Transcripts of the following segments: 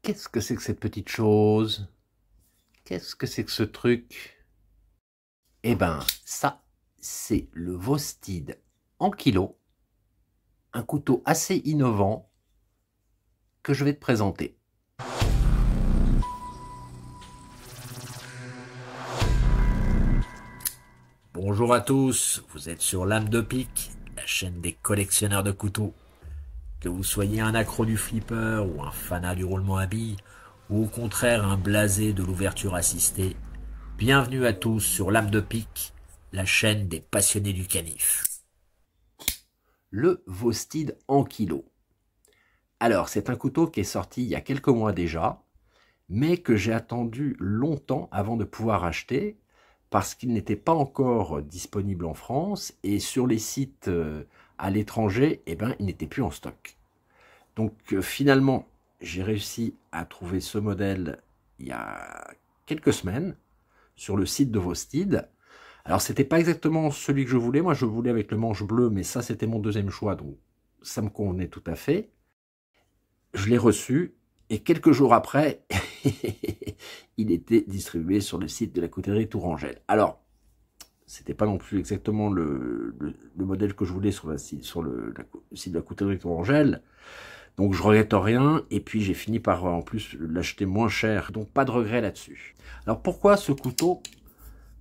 Qu'est-ce que c'est que cette petite chose? Qu'est-ce que c'est que ce truc? Eh ben, ça, c'est le Vostid en kilo, un couteau assez innovant que je vais te présenter. Bonjour à tous, vous êtes sur Lame de Pique, la chaîne des collectionneurs de couteaux. Que vous soyez un accro du flipper ou un fanat du roulement à billes, ou au contraire un blasé de l'ouverture assistée, bienvenue à tous sur Lame de Pique, la chaîne des passionnés du canif. Le Vostid en kilo. Alors, c'est un couteau qui est sorti il y a quelques mois déjà, mais que j'ai attendu longtemps avant de pouvoir acheter, parce qu'il n'était pas encore disponible en France, et sur les sites à l'étranger, eh ben, il n'était plus en stock. Donc finalement, j'ai réussi à trouver ce modèle il y a quelques semaines sur le site de Vostid. Alors c'était pas exactement celui que je voulais, moi je voulais avec le manche bleu, mais ça c'était mon deuxième choix, donc ça me convenait tout à fait. Je l'ai reçu, et quelques jours après, il était distribué sur le site de la coutellerie Tourangelle. Alors, c'était pas non plus exactement le modèle que je voulais sur le site de la coutellerie Tourangelle, donc je regrette rien, et puis j'ai fini par en plus l'acheter moins cher, donc pas de regret là-dessus. Alors pourquoi ce couteau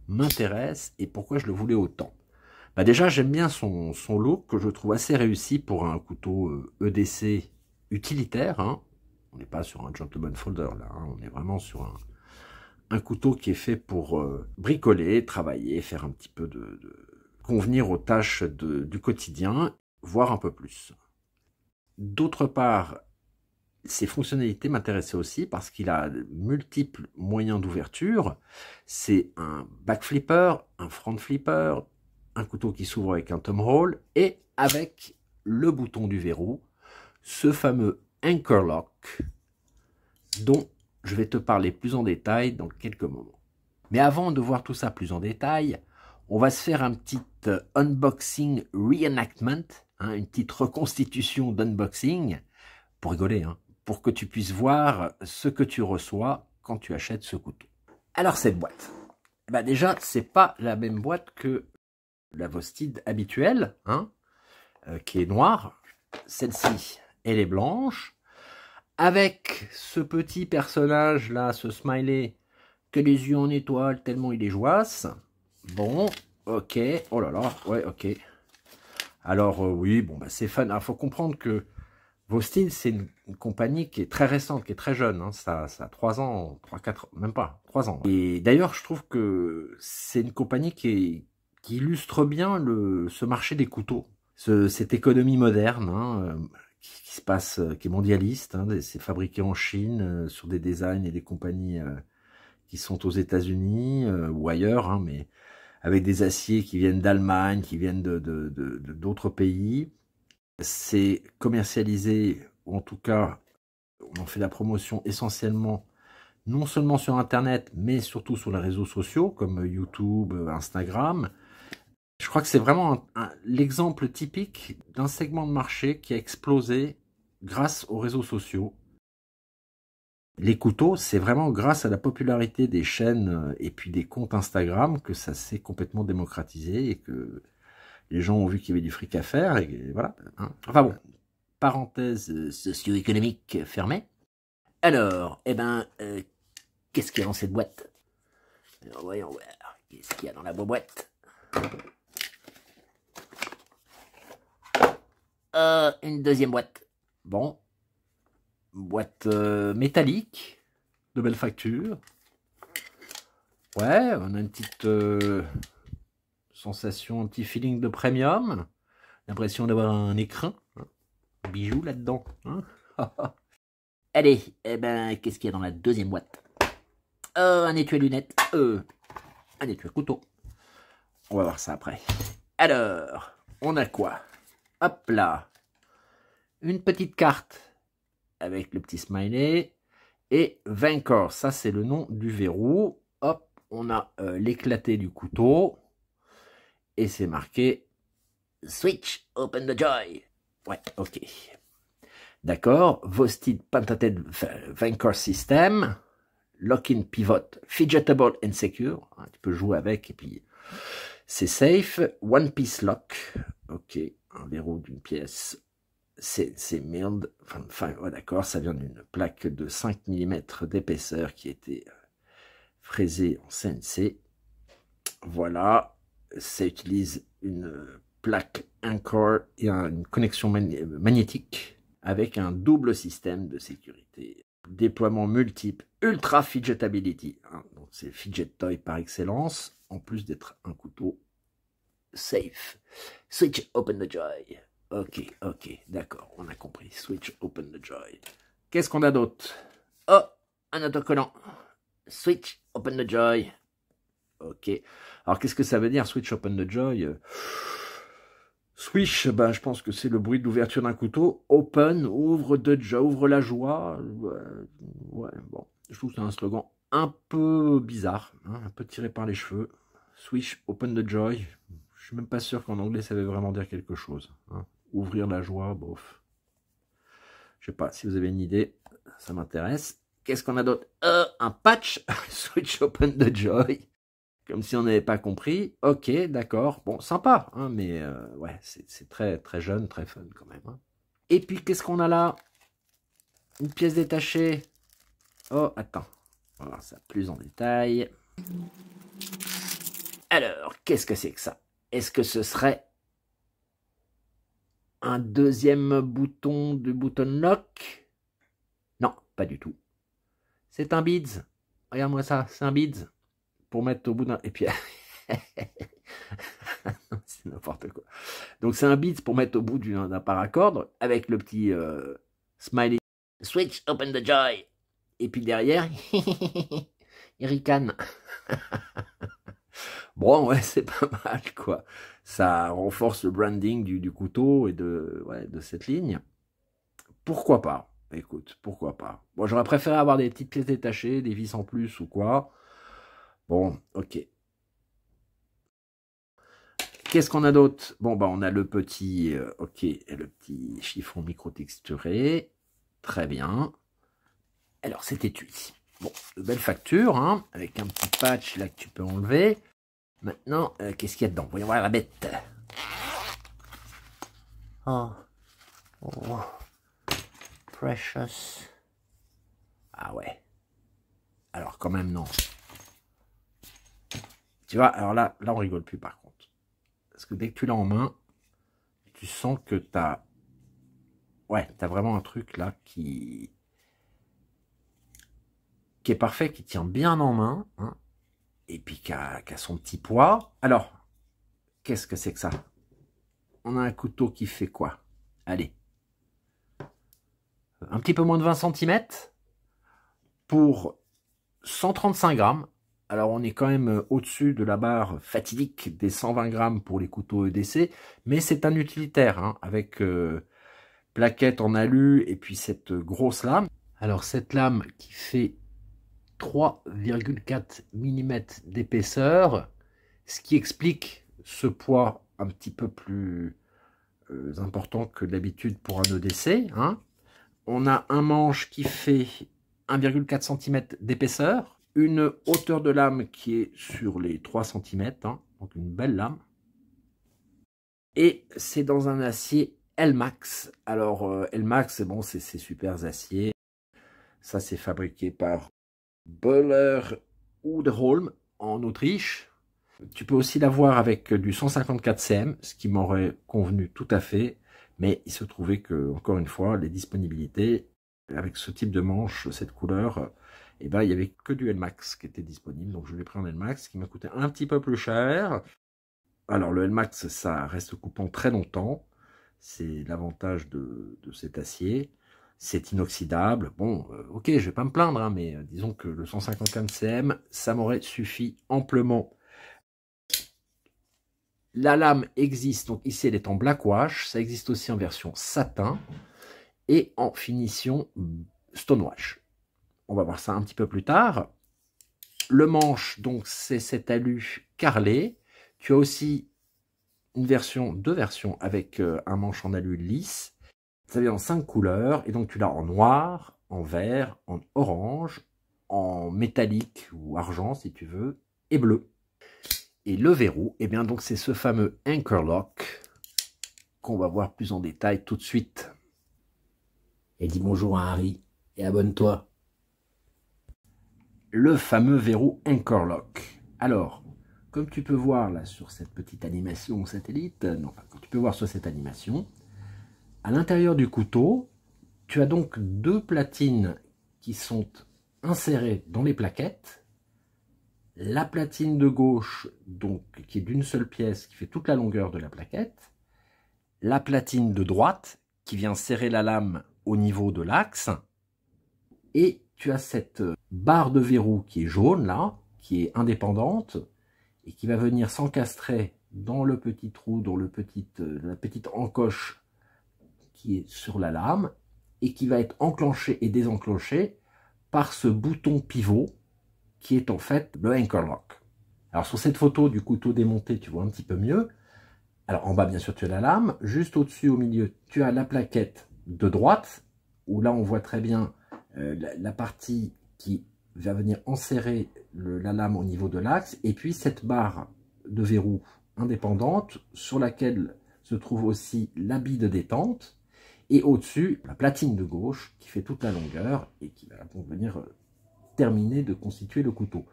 m'intéresse et pourquoi je le voulais autant? Bah déjà j'aime bien son look que je trouve assez réussi pour un couteau EDC utilitaire, hein. On n'est pas sur un gentleman folder là, hein. On est vraiment sur un couteau qui est fait pour bricoler, travailler, faire un petit peu convenir aux tâches du quotidien, voire un peu plus. D'autre part, ses fonctionnalités m'intéressaient aussi parce qu'il a multiples moyens d'ouverture. C'est un back flipper, un front flipper, un couteau qui s'ouvre avec un thumb hole et avec le bouton du verrou, ce fameux Anchor Lock dont je vais te parler plus en détail dans quelques moments. Mais avant de voir tout ça plus en détail, on va se faire un petit unboxing reenactment, hein, une petite reconstitution d'unboxing, pour rigoler, hein, pour que tu puisses voir ce que tu reçois quand tu achètes ce couteau. Alors cette boîte, bah déjà c'est pas la même boîte que la Vostid habituelle, hein, qui est noire. Celle-ci, elle est blanche, avec ce petit personnage là, ce smiley, que les yeux en étoile tellement il est joasse. Bon, ok, oh là là, ouais, ok. Alors oui, bon, bah, c'est fun. Il faut comprendre que Vostid, c'est une compagnie qui est très récente, qui est très jeune. Hein. Ça a 3 ans, 3, 4, même pas, 3 ans. Et d'ailleurs, je trouve que c'est une compagnie qui illustre bien ce marché des couteaux. Cette économie moderne, hein, qui se passe, qui est mondialiste. Hein, c'est fabriqué en Chine, sur des designs et des compagnies qui sont aux États-Unis ou ailleurs, hein, mais avec des aciers qui viennent d'Allemagne, qui viennent d'autres pays. C'est commercialisé, ou en tout cas, on en fait la promotion essentiellement, non seulement sur Internet, mais surtout sur les réseaux sociaux, comme YouTube, Instagram. Je crois que c'est vraiment l'exemple typique d'un segment de marché qui a explosé grâce aux réseaux sociaux. Les couteaux, c'est vraiment grâce à la popularité des chaînes et puis des comptes Instagram que ça s'est complètement démocratisé et que les gens ont vu qu'il y avait du fric à faire, et voilà. Hein. Enfin bon, parenthèse socio-économique fermée. Alors, eh ben, qu'est-ce qu'il y a dans cette boîte? Alors, voyons voir, qu'est-ce qu'il y a dans la boîte? Une deuxième boîte. Bon, boîte métallique, de belle facture. Ouais, on a une petite sensation, un petit feeling de premium. L'impression d'avoir un écrin, hein, un bijou là-dedans. Hein. Allez, eh ben, qu'est-ce qu'il y a dans la deuxième boîte? Un étui à lunettes, un étui à couteau. On va voir ça après. Alors, on a quoi? Hop là, une petite carte avec le petit smiley et Vainqueur, ça c'est le nom du verrou. Hop, on a l'éclaté du couteau et c'est marqué Switch, open the joy. Ouais, ok. D'accord. Vosted Patented Vancore System. Lock-in Pivot Fidgetable and Secure. Tu peux jouer avec et puis c'est safe. One Piece Lock. Ok. Un verrou d'une pièce. C'est milled. Enfin, ouais, d'accord. Ça vient d'une plaque de 5 mm d'épaisseur qui était fraisée en CNC. Voilà. Ça utilise une plaque Anchor et une connexion magnétique avec un double système de sécurité. Déploiement multiple, ultra fidgetability. Donc c'est fidget toy par excellence, en plus d'être un couteau safe. Switch open the joy. Ok, d'accord, on a compris. Switch open the joy. Qu'est-ce qu'on a d'autre? Oh, un autocollant. Switch open the joy. Ok. Alors qu'est-ce que ça veut dire, switch open the joy? Swish, ben, je pense que c'est le bruit de l'ouverture d'un couteau. Open, ouvre the joy, ouvre la joie. Ouais, bon, je trouve que c'est un slogan un peu bizarre, hein, un peu tiré par les cheveux. Swish, open the joy. Je suis même pas sûr qu'en anglais ça veut vraiment dire quelque chose. Hein. Ouvrir la joie, bof. Je sais pas, si vous avez une idée, ça m'intéresse. Qu'est-ce qu'on a d'autre? Un patch. Switch, open the joy. Comme si on n'avait pas compris. Ok, d'accord. Bon, sympa, hein, mais ouais, c'est très, très jeune, très fun quand même. Hein. Et puis, qu'est-ce qu'on a là? Une pièce détachée. Oh, attends. On va voir ça plus en détail. Alors, qu'est-ce que c'est que ça? Est-ce que ce serait un deuxième bouton du button lock? Non, pas du tout. C'est un beads. Regarde-moi ça, c'est un beads. Pour mettre au bout d'un... Et puis... c'est n'importe quoi. Donc c'est un beads pour mettre au bout d'un paracorde avec le petit smiley. Switch, open the joy. Et puis derrière, il ricane. Bon, ouais, c'est pas mal, quoi. Ça renforce le branding du couteau et de cette ligne. Pourquoi pas? Écoute, pourquoi pas? Bon, j'aurais préféré avoir des petites pièces détachées, des vis en plus ou quoi. Bon, ok. Qu'est-ce qu'on a d'autre? Bon, bah, on a le petit, ok, le petit chiffon micro-texturé. Très bien. Alors, c'est étui. Bon, de belles factures, hein, avec un petit patch là que tu peux enlever. Maintenant, qu'est-ce qu'il y a dedans? Voyons voir la bête. Oh. Precious. Ah ouais. Alors, quand même, non. Tu vois, alors là on rigole plus par contre. Parce que dès que tu l'as en main, tu sens que t'as... Ouais, t'as vraiment un truc là qui est parfait, qui tient bien en main, hein, et puis qui a son petit poids. Alors, qu'est-ce que c'est que ça? On a un couteau qui fait quoi? Allez. Un petit peu moins de 20 cm pour 135 grammes. Alors, on est quand même au-dessus de la barre fatidique des 120 grammes pour les couteaux EDC, mais c'est un utilitaire, hein, avec plaquette en alu et puis cette grosse lame. Alors, cette lame qui fait 3,4 mm d'épaisseur, ce qui explique ce poids un petit peu plus important que d'habitude pour un EDC. Hein. On a un manche qui fait 1,4 cm d'épaisseur, une hauteur de lame qui est sur les 3 cm, hein, donc une belle lame. Et c'est dans un acier Elmax. Alors, Elmax, bon, c'est ces super aciers. Ça, c'est fabriqué par Böhler Uddeholm en Autriche. Tu peux aussi l'avoir avec du 154 cm, ce qui m'aurait convenu tout à fait. Mais il se trouvait que, encore une fois, les disponibilités, avec ce type de manche, cette couleur, eh ben, il n'y avait que du Elmax qui était disponible. Donc je l'ai pris en Elmax, qui m'a coûté un petit peu plus cher. Alors le Elmax, ça reste coupant très longtemps. C'est l'avantage de cet acier. C'est inoxydable. Bon, ok, je vais pas me plaindre, hein, mais disons que le 150 cm, ça m'aurait suffi amplement. La lame existe, donc ici elle est en black wash, ça existe aussi en version satin et en finition stonewash. On va voir ça un petit peu plus tard. Le manche, donc c'est cet alu carrelé. Tu as aussi deux versions avec un manche en alu lisse. Ça vient en 5 couleurs, et donc tu l'as en noir, en vert, en orange, en métallique ou argent si tu veux, et bleu. Et le verrou, eh bien donc c'est ce fameux Anchor Lock qu'on va voir plus en détail tout de suite. Et dis bonjour à Harry, et abonne-toi. Le fameux verrou Anchor Lock. Alors, comme tu peux voir là sur cette petite animation satellite, comme tu peux voir sur cette animation, à l'intérieur du couteau, tu as donc 2 platines qui sont insérées dans les plaquettes. La platine de gauche, donc qui est d'une seule pièce, qui fait toute la longueur de la plaquette. La platine de droite, qui vient serrer la lame au niveau de l'axe. Et tu as cette barre de verrou qui est jaune là, qui est indépendante, et qui va venir s'encastrer dans le petit trou, dans la petite encoche qui est sur la lame, et qui va être enclenché et désenclenché par ce bouton pivot qui est en fait le Anchor Lock. Alors sur cette photo du couteau démonté, tu vois un petit peu mieux. Alors en bas bien sûr tu as la lame, juste au-dessus au milieu tu as la plaquette de droite, où là on voit très bien la partie qui va venir enserrer la lame au niveau de l'axe, et puis cette barre de verrou indépendante sur laquelle se trouve aussi la bille de détente, et au-dessus la platine de gauche qui fait toute la longueur et qui va donc venir terminer de constituer le couteau.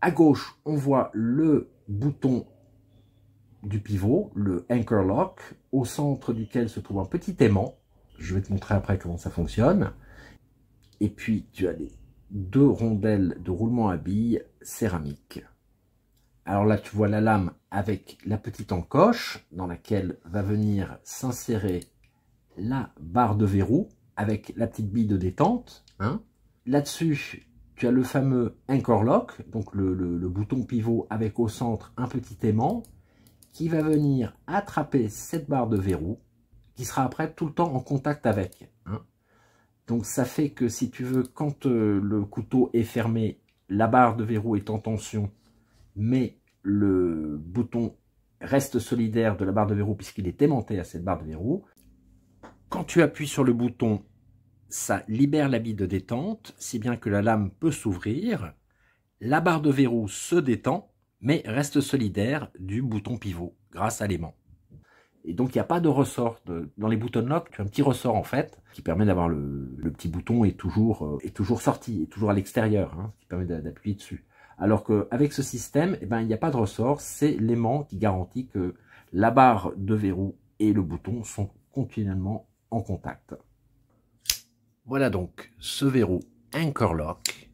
À gauche on voit le bouton du pivot, le Anchor Lock, au centre duquel se trouve un petit aimant. Je vais te montrer après comment ça fonctionne. Et puis tu as les 2 rondelles de roulement à billes céramique. Alors là tu vois la lame avec la petite encoche dans laquelle va venir s'insérer la barre de verrou avec la petite bille de détente. Là-dessus tu as le fameux Anchor Lock, donc le bouton pivot avec au centre un petit aimant qui va venir attraper cette barre de verrou, qui sera après tout le temps en contact avec. Donc ça fait que si tu veux, quand le couteau est fermé, la barre de verrou est en tension, mais le bouton reste solidaire de la barre de verrou puisqu'il est aimanté à cette barre de verrou. Quand tu appuies sur le bouton, ça libère la bille de détente, si bien que la lame peut s'ouvrir. La barre de verrou se détend, mais reste solidaire du bouton pivot grâce à l'aimant. Et donc il n'y a pas de ressort. Dans les button lock, tu as un petit ressort en fait, qui permet d'avoir le petit bouton est toujours sorti, est toujours à l'extérieur, qui permet d'appuyer dessus. Alors qu'avec ce système, il n'y a pas de ressort, c'est l'aimant qui garantit que la barre de verrou et le bouton sont continuellement en contact. Voilà donc ce verrou Anchor Lock,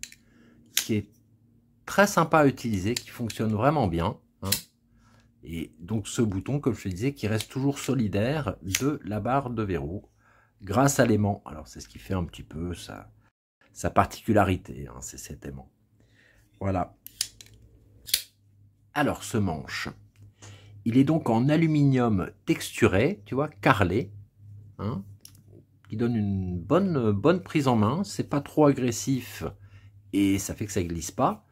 qui est très sympa à utiliser, qui fonctionne vraiment bien. Et donc ce bouton, comme je te disais, qui reste toujours solidaire de la barre de verrou grâce à l'aimant. Alors c'est ce qui fait un petit peu sa particularité, c'est cet aimant. Voilà. Alors ce manche, il est donc en aluminium texturé, tu vois, carrelé, qui donne une bonne prise en main. C'est pas trop agressif et ça fait que ça glisse pas.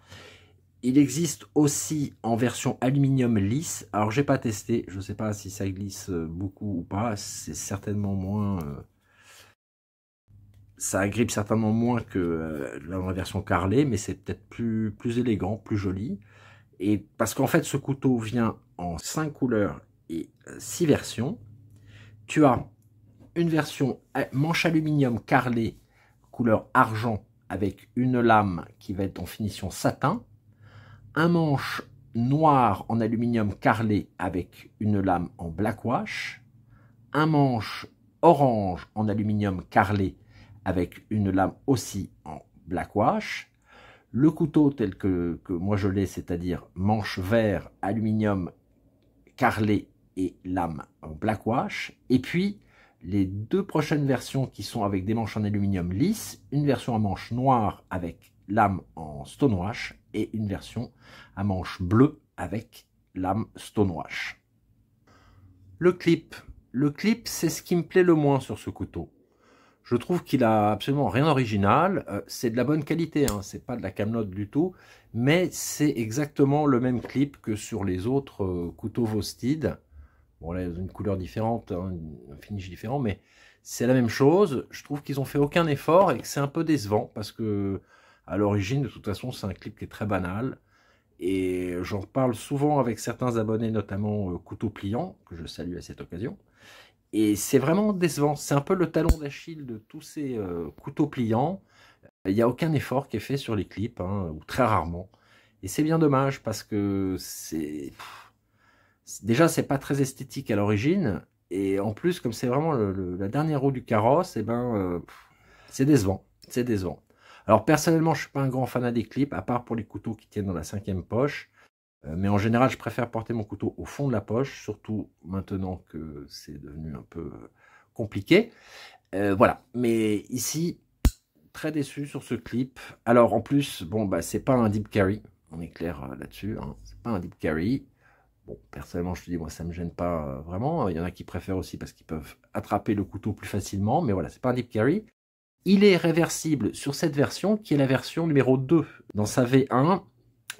Il existe aussi en version aluminium lisse. Alors j'ai pas testé, je sais pas si ça glisse beaucoup ou pas. C'est certainement moins, ça agrippe certainement moins que dans la version carrelée, mais c'est peut-être plus élégant, plus joli. Et parce qu'en fait ce couteau vient en 5 couleurs et 6 versions. Tu as une version manche aluminium carrelée couleur argent avec une lame qui va être en finition satin. Un manche noir en aluminium carrelé avec une lame en black wash, un manche orange en aluminium carrelé avec une lame aussi en black wash, le couteau tel que moi je l'ai, c'est-à-dire manche vert, aluminium carrelé et lame en black wash, et puis les 2 prochaines versions qui sont avec des manches en aluminium lisse, une version à manche noire avec lame en stonewash et une version à manche bleue avec lame stonewash. Le clip, c'est ce qui me plaît le moins sur ce couteau. Je trouve qu'il a absolument rien d'original. C'est de la bonne qualité, c'est pas de la camelote du tout, mais c'est exactement le même clip que sur les autres couteaux Vosted. Bon là, une couleur différente, un finish différent, mais c'est la même chose. Je trouve qu'ils ont fait aucun effort et que c'est un peu décevant parce que à l'origine, de toute façon, c'est un clip qui est très banal. Et j'en parle souvent avec certains abonnés, notamment Couteau Pliant, que je salue à cette occasion. Et c'est vraiment décevant. C'est un peu le talon d'Achille de tous ces couteaux pliants. Il n'y a aucun effort qui est fait sur les clips, hein, ou très rarement. Et c'est bien dommage parce que déjà, c'est pas très esthétique à l'origine. Et en plus, comme c'est vraiment la dernière roue du carrosse, et c'est décevant. C'est décevant. Alors personnellement, je suis pas un grand fanat des clips, à part pour les couteaux qui tiennent dans la 5e poche. Mais en général, je préfère porter mon couteau au fond de la poche, surtout maintenant que c'est devenu un peu compliqué. Voilà. Mais ici, très déçu sur ce clip. Alors en plus, bon, bah c'est pas un deep carry. On est clair là-dessus. Hein. C'est pas un deep carry. Bon, personnellement, je te dis, moi, ça me gêne pas vraiment. Il y en a qui préfèrent aussi parce qu'ils peuvent attraper le couteau plus facilement. Mais voilà, c'est pas un deep carry. Il est réversible sur cette version qui est la version numéro 2. Dans sa V1,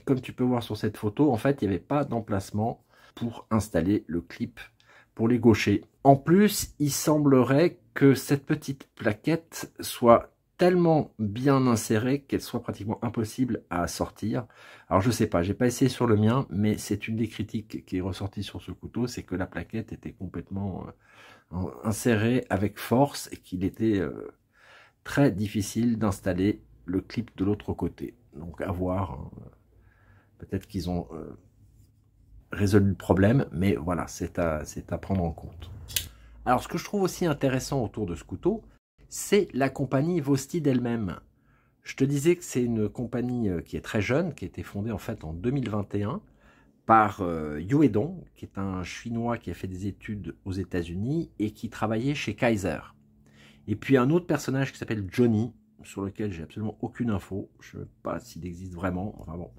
comme tu peux voir sur cette photo, en fait, il n'y avait pas d'emplacement pour installer le clip pour les gauchers. En plus, il semblerait que cette petite plaquette soit tellement bien insérée qu'elle soit pratiquement impossible à sortir. Alors je sais pas, j'ai pas essayé sur le mien, mais c'est une des critiques qui est ressortie sur ce couteau, c'est que la plaquette était complètement insérée avec force et qu'il était très difficile d'installer le clip de l'autre côté. Donc à voir, hein. Peut-être qu'ils ont résolu le problème, mais voilà, c'est à prendre en compte. Alors ce que je trouve aussi intéressant autour de ce couteau, c'est la compagnie Vostid elle-même. Je te disais que c'est une compagnie qui est très jeune, qui a été fondée en fait en 2021 par Yue Dong, qui est un Chinois qui a fait des études aux États-Unis et qui travaillait chez Kaiser. Et puis un autre personnage qui s'appelle Johnny, sur lequel j'ai absolument aucune info. Je ne sais pas s'il existe vraiment. Enfin bon.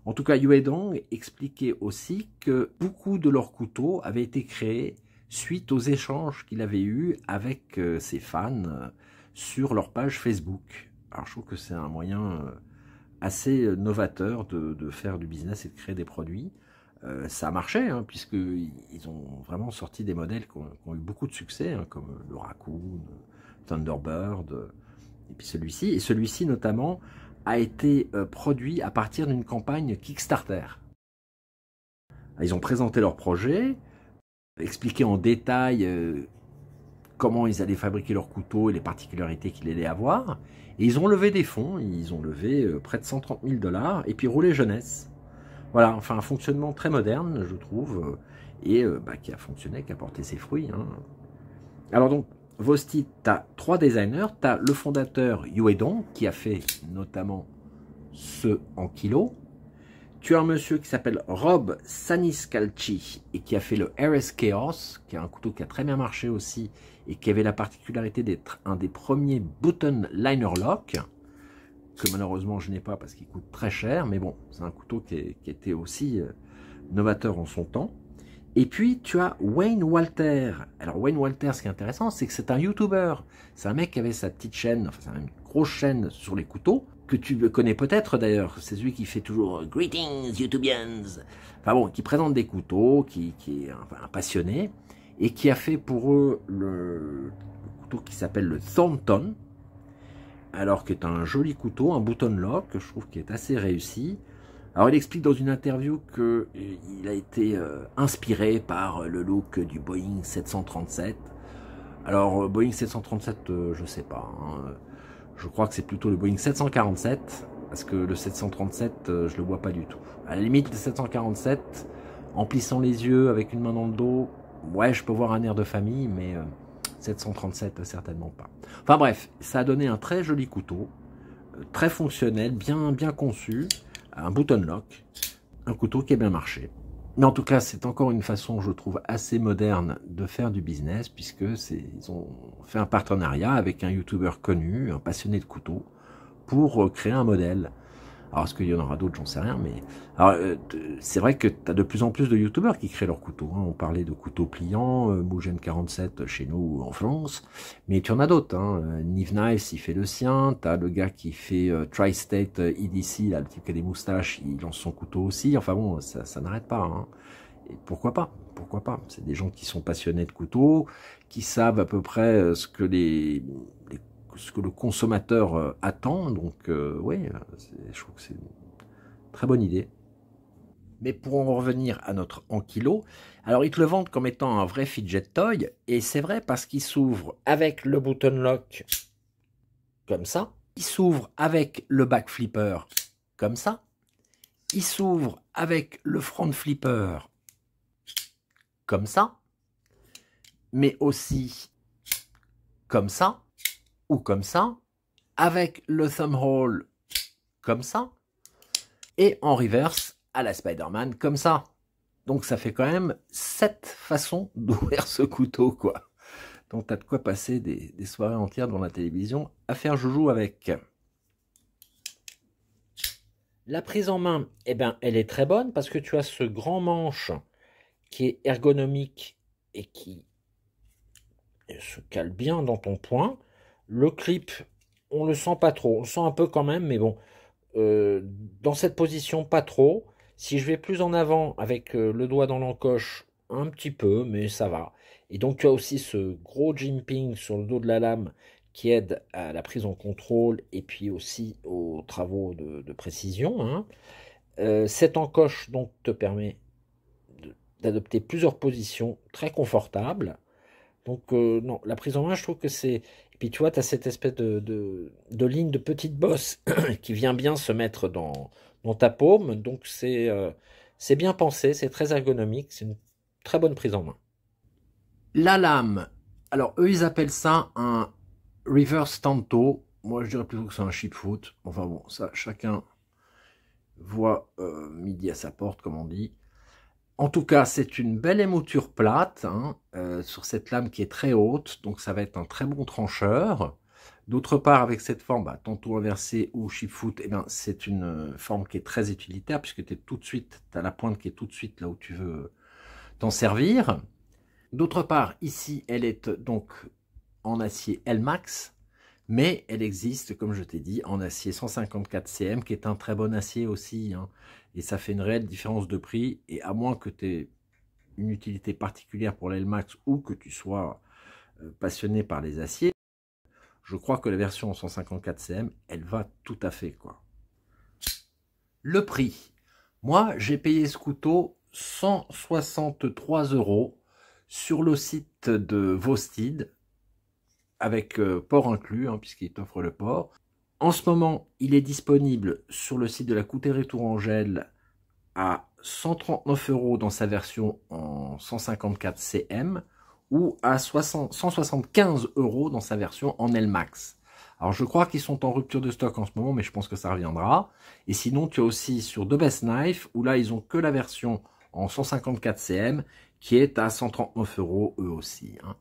En tout cas, Yue Dong expliquait aussi que beaucoup de leurs couteaux avaient été créés suite aux échanges qu'il avait eus avec ses fans sur leur page Facebook. Alors je trouve que c'est un moyen assez novateur de faire du business et de créer des produits. Ça a marché, hein, puisqu'ils ont vraiment sorti des modèles qui ont eu beaucoup de succès, hein, comme le Raccoon, Thunderbird, et puis celui-ci. Et celui-ci, notamment, a été produit à partir d'une campagne Kickstarter. Ils ont présenté leur projet, expliqué en détail comment ils allaient fabriquer leurs couteaux et les particularités qu'ils allaient avoir. Et ils ont levé des fonds, ils ont levé près de 130 000 $, et puis roulé jeunesse. Voilà, enfin un fonctionnement très moderne, je trouve, et qui a fonctionné, qui a porté ses fruits. Hein. Alors donc, Vostid, tu as 3 designers. Tu as le fondateur Yue Dong, qui a fait notamment ce en kilo. Tu as un monsieur qui s'appelle Rob Saniscalchi et qui a fait le RS Chaos, qui est un couteau qui a très bien marché aussi et qui avait la particularité d'être un des premiers button liner lock, que malheureusement je n'ai pas parce qu'il coûte très cher, mais bon, c'est un couteau qui était aussi novateur en son temps. Et puis, tu as Wayne Walter. Alors, Wayne Walter, ce qui est intéressant, c'est que c'est un YouTuber. C'est un mec qui avait sa petite chaîne, enfin, c'est une grosse chaîne sur les couteaux, que tu connais peut-être d'ailleurs. C'est celui qui fait toujours « Greetings, YouTubians ». Enfin bon, qui présente des couteaux, qui est un passionné, et qui a fait pour eux le couteau qui s'appelle le Thornton, alors qui est un joli couteau, un button lock, que je trouve qui est assez réussi. Alors il explique dans une interview qu'il a été inspiré par le look du Boeing 737. Alors Boeing 737, je sais pas. Hein. Je crois que c'est plutôt le Boeing 747, parce que le 737, je le vois pas du tout. À la limite, le 747, en plissant les yeux avec une main dans le dos, ouais, je peux voir un air de famille, mais 737, certainement pas. Enfin bref, ça a donné un très joli couteau, très fonctionnel, bien conçu. Un button lock, un couteau qui a bien marché. Mais en tout cas, c'est encore une façon, je trouve, assez moderne de faire du business, puisque ils ont fait un partenariat avec un YouTuber connu, un passionné de couteaux, pour créer un modèle. Alors, est-ce qu'il y en aura d'autres, j'en sais rien, mais... c'est vrai que tu as de plus en plus de youtubeurs qui créent leurs couteaux. Hein. On parlait de couteaux pliants, Mugen 47 chez nous en France, mais tu en as d'autres. Hein. Nive Knives, il fait le sien. Tu as le gars qui fait Tri-State EDC, là, le type qui a des moustaches, il lance son couteau aussi. Enfin bon, ça n'arrête pas. Hein. Et pourquoi pas? Pourquoi pas? C'est des gens qui sont passionnés de couteaux, qui savent à peu près ce que ce que le consommateur attend. Donc oui, je trouve que c'est une très bonne idée. Mais pour en revenir à notre Ankylo, alors ils te le vendent comme étant un vrai fidget toy, et c'est vrai parce qu'il s'ouvre avec le button lock, comme ça. Il s'ouvre avec le back flipper, comme ça. Il s'ouvre avec le front flipper, comme ça. Mais aussi comme ça, ou comme ça, avec le thumb hole, comme ça. Et en reverse, à la Spider-Man, comme ça. Donc ça fait quand même 7 façons d'ouvrir ce couteau, quoi. Donc t'as de quoi passer des soirées entières devant la télévision à faire joujou avec. La prise en main, eh ben, elle est très bonne parce que tu as ce grand manche qui est ergonomique et qui se cale bien dans ton poing. Le clip, on le sent pas trop. On le sent un peu quand même, mais bon, dans cette position, pas trop. Si je vais plus en avant avec le doigt dans l'encoche, un petit peu, mais ça va. Et donc tu as aussi ce gros jimping sur le dos de la lame qui aide à la prise en contrôle et puis aussi aux travaux de précision, hein. Cette encoche donc te permet d'adopter plusieurs positions très confortables. Donc non, la prise en main, je trouve que c'est... Et puis tu vois, tu as cette espèce de ligne de petite bosse qui vient bien se mettre dans ta paume. Donc c'est bien pensé, c'est très ergonomique, c'est une très bonne prise en main. La lame, alors eux ils appellent ça un reverse tanto. Moi je dirais plutôt que c'est un chip foot. Enfin bon, ça chacun voit midi à sa porte comme on dit. En tout cas, c'est une belle émouture plate hein, sur cette lame qui est très haute, donc ça va être un très bon trancheur. D'autre part, avec cette forme, bah, tantôt inversée ou chip foot, eh ben, c'est une forme qui est très utilitaire puisque tu as la pointe qui est tout de suite là où tu veux t'en servir. D'autre part, ici, elle est donc en acier Elmax, mais elle existe, comme je t'ai dit, en acier 154 cm, qui est un très bon acier aussi, hein. Et ça fait une réelle différence de prix, et à moins que tu aies une utilité particulière pour l'Elmax ou que tu sois passionné par les aciers, je crois que la version en 154 cm, elle va tout à fait, quoi. Le prix. Moi, j'ai payé ce couteau 163 € sur le site de Vostid, avec port inclus, hein, puisqu'il t'offre le port. En ce moment, il est disponible sur le site de la Coutellerie Tourangelle à 139 € dans sa version en 154 cm ou à 175 € dans sa version en Elmax. Alors je crois qu'ils sont en rupture de stock en ce moment, mais je pense que ça reviendra. Et sinon, tu as aussi sur The Best Knife, où là, ils ont que la version en 154 cm, qui est à 139 € eux aussi, hein.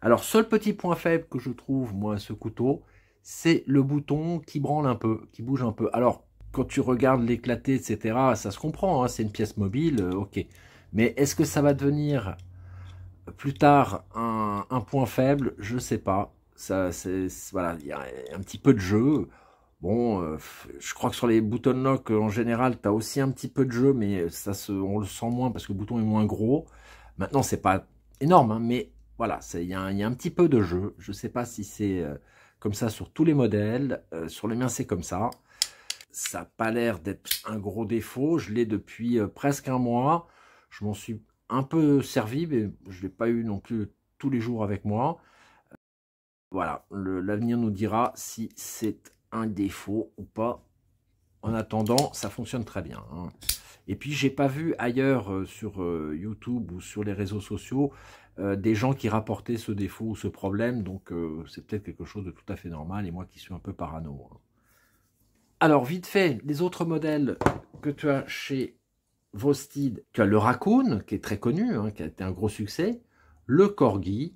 Alors, seul petit point faible que je trouve, moi, à ce couteau, c'est le bouton qui branle un peu, qui bouge un peu. Alors, quand tu regardes l'éclaté, etc., ça se comprend, hein, c'est une pièce mobile, ok. Mais est-ce que ça va devenir plus tard un point faible? Je sais pas. Ça, voilà, il y a un petit peu de jeu. Bon, je crois que sur les button lock, en général, tu as aussi un petit peu de jeu, mais on le sent moins parce que le bouton est moins gros. Maintenant, c'est pas énorme, hein, mais voilà, il y a un petit peu de jeu. Je ne sais pas si c'est comme ça sur tous les modèles. Sur les miens, c'est comme ça. Ça n'a pas l'air d'être un gros défaut. Je l'ai depuis presque un mois. Je m'en suis un peu servi, mais je ne l'ai pas eu non plus tous les jours avec moi. Voilà, l'avenir nous dira si c'est un défaut ou pas. En attendant, ça fonctionne très bien, hein. Et puis, j'ai pas vu ailleurs sur YouTube ou sur les réseaux sociaux des gens qui rapportaient ce défaut ou ce problème. Donc, c'est peut-être quelque chose de tout à fait normal et moi qui suis un peu parano, hein. Alors, vite fait, les autres modèles que tu as chez Vostid, tu as le Raccoon, qui est très connu, hein, qui a été un gros succès, le Corgi,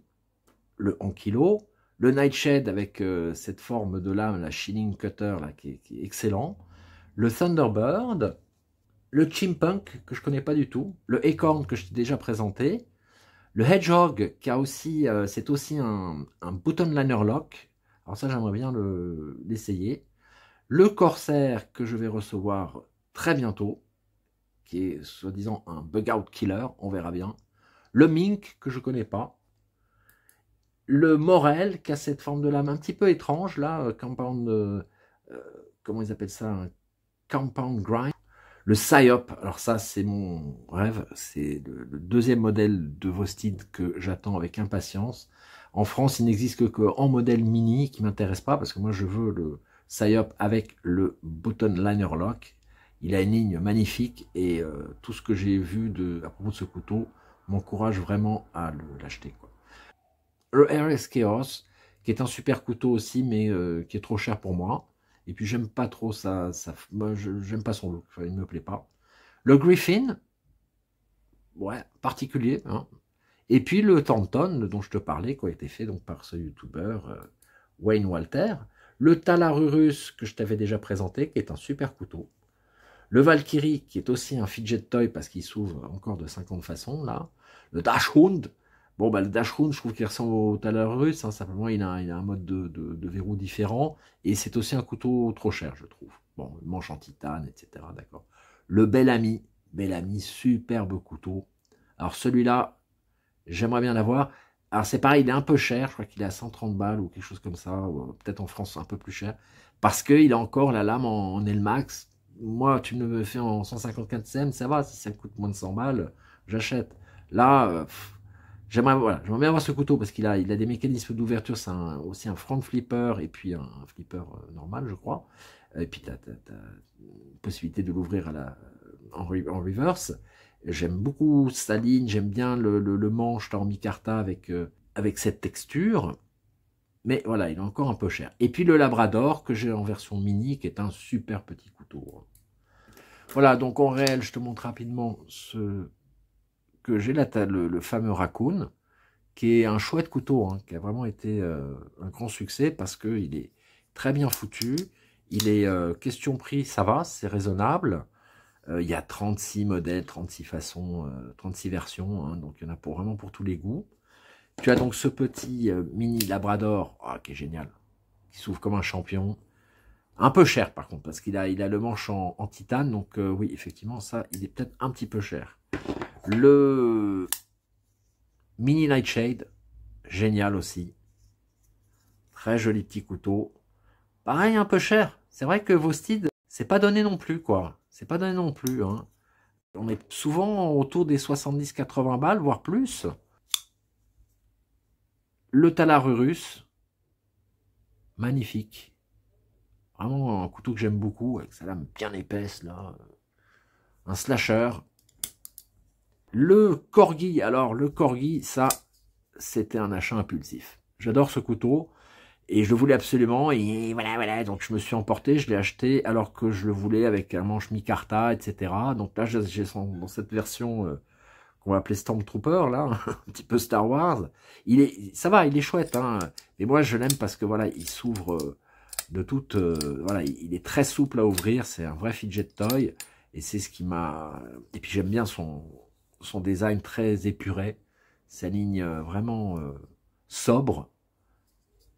le Ankylo, le Nightshade avec cette forme de lame, la Shilling Cutter, là, qui est excellent, le Thunderbird, le Chipmunk, que je connais pas du tout, le Acorn, que je t'ai déjà présenté, le Hedgehog, qui a aussi, c'est aussi un button liner lock, alors ça j'aimerais bien l'essayer, le Corsair, que je vais recevoir très bientôt, qui est soi-disant un bug-out killer, on verra bien. Le Mink, que je connais pas. Le Morel, qui a cette forme de lame un petit peu étrange, là, compound, comment ils appellent ça, un compound grind. Le Psyop, alors ça c'est mon rêve, c'est le deuxième modèle de Vostid que j'attends avec impatience. En France, il n'existe que en modèle mini, qui m'intéresse pas, parce que moi je veux le Psyop avec le button liner lock. Il a une ligne magnifique, et tout ce que j'ai vu à propos de ce couteau m'encourage vraiment à l'acheter, quoi. Le RS Chaos, qui est un super couteau aussi, mais qui est trop cher pour moi. Et puis j'aime pas trop moi, j'aime pas son look, enfin, il me plaît pas. Le Griffin, ouais, particulier, hein. Et puis le Tanton, dont je te parlais, qui a été fait donc par ce youtubeur Wayne Walter. Le Talarurus, que je t'avais déjà présenté, qui est un super couteau. Le Valkyrie, qui est aussi un fidget toy, parce qu'il s'ouvre encore de 50 façons, là. Le Dachshund. Bon, bah, le Dachshund, je trouve qu'il ressemble au Talarus, hein, simplement il a un mode de verrou différent, et c'est aussi un couteau trop cher, je trouve. Bon, une manche en titane, etc., d'accord. Le Bellamy, superbe couteau. Alors celui-là, j'aimerais bien l'avoir. Alors c'est pareil, il est un peu cher, je crois qu'il est à 130 balles ou quelque chose comme ça, peut-être en France un peu plus cher, parce qu'il a encore la lame en Elmax. Moi, tu me le fais en 154 cm, ça va, si ça coûte moins de 100 balles, j'achète. Là, j'aimerais bien avoir ce couteau parce qu'il a des mécanismes d'ouverture, c'est aussi un front flipper et puis un flipper normal, je crois. Et puis tu as possibilité de l'ouvrir en reverse. J'aime beaucoup sa ligne, j'aime bien le manche en micarta avec cette texture. Mais voilà, il est encore un peu cher. Et puis le Labrador que j'ai en version mini, qui est un super petit couteau. Voilà, donc en réel, je te montre rapidement ce que j'ai là, le fameux Raccoon, qui est un chouette couteau, hein, qui a vraiment été un grand succès parce qu'il est très bien foutu. Il est question prix, ça va, c'est raisonnable. Il y a 36 modèles, 36 façons, 36 versions, hein, donc il y en a vraiment pour tous les goûts. Tu as donc ce petit mini Labrador, qui est génial, qui s'ouvre comme un champion. Un peu cher par contre, parce qu'il a le manche en titane, donc oui, effectivement, ça, il est peut-être un petit peu cher. Le mini Nightshade, génial aussi. Très joli petit couteau. Pareil, un peu cher. C'est vrai que Vostid, c'est pas donné non plus, quoi. C'est pas donné non plus, hein. On est souvent autour des 70-80 balles, voire plus. Le Talarurus, magnifique. Vraiment un couteau que j'aime beaucoup, avec sa lame bien épaisse, là. Un slasher. Le Corgi, alors le Corgi, ça, c'était un achat impulsif. J'adore ce couteau, et je le voulais absolument, et voilà, donc je me suis emporté, je l'ai acheté, alors que je le voulais avec un manche mi-carta, etc. Donc là, j'ai dans cette version qu'on va appeler Stormtrooper, là, un petit peu Star Wars. Ça va, il est chouette, hein. Mais moi, je l'aime parce que, voilà, il s'ouvre de toute... voilà, il est très souple à ouvrir, c'est un vrai fidget toy, et c'est ce qui m'a... Et puis j'aime bien son design très épuré, sa ligne vraiment sobre.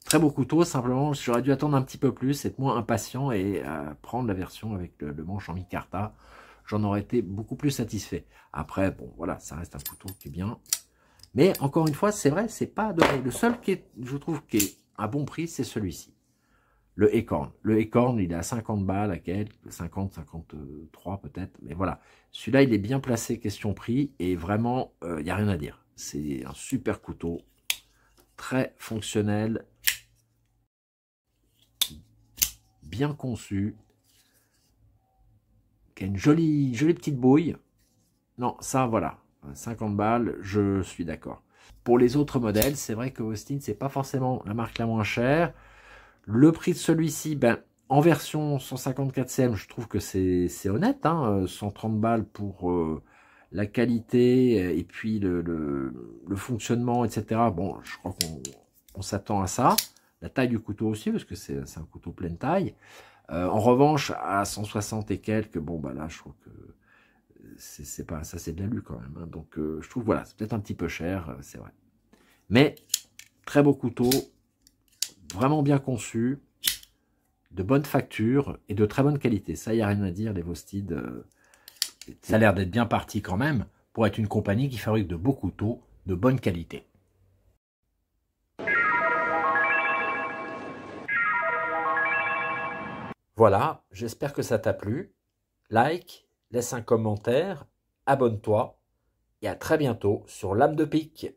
Très beau couteau, simplement, j'aurais dû attendre un petit peu plus, être moins impatient et prendre la version avec le manche en micarta. J'en aurais été beaucoup plus satisfait. Après, bon, voilà, ça reste un couteau qui est bien. Mais encore une fois, c'est vrai, c'est pas donné. Le seul qui est, je trouve, qui est à bon prix, c'est celui-ci. Le Acorn. Le Acorn, il est à 50 balles, à quelques, 50, 53 peut-être. Mais voilà, celui-là, il est bien placé, question prix. Et vraiment, il n'y a rien à dire. C'est un super couteau. Très fonctionnel. Bien conçu. Qui a une jolie petite bouille. Non, ça, voilà. 50 balles, je suis d'accord. Pour les autres modèles, c'est vrai que Austin, c'est pas forcément la marque la moins chère. Le prix de celui-ci, ben, en version 154 cm, je trouve que c'est honnête, hein, 130 balles pour la qualité et puis le fonctionnement, etc. Bon, je crois qu'on s'attend à ça. La taille du couteau aussi, parce que c'est un couteau pleine taille. En revanche, à 160 et quelques, bon, bah là, je trouve que c'est pas ça, c'est de l'alu quand même, hein. Donc, je trouve, voilà, c'est peut-être un petit peu cher, c'est vrai. Mais, très beau couteau, vraiment bien conçu, de bonne facture et de très bonne qualité. Ça, il n'y a rien à dire, les Vostid, Ça a l'air d'être bien parti quand même pour être une compagnie qui fabrique de beaux couteaux de bonne qualité. Voilà, j'espère que ça t'a plu. Like, laisse un commentaire, abonne-toi et à très bientôt sur Lame de Pique.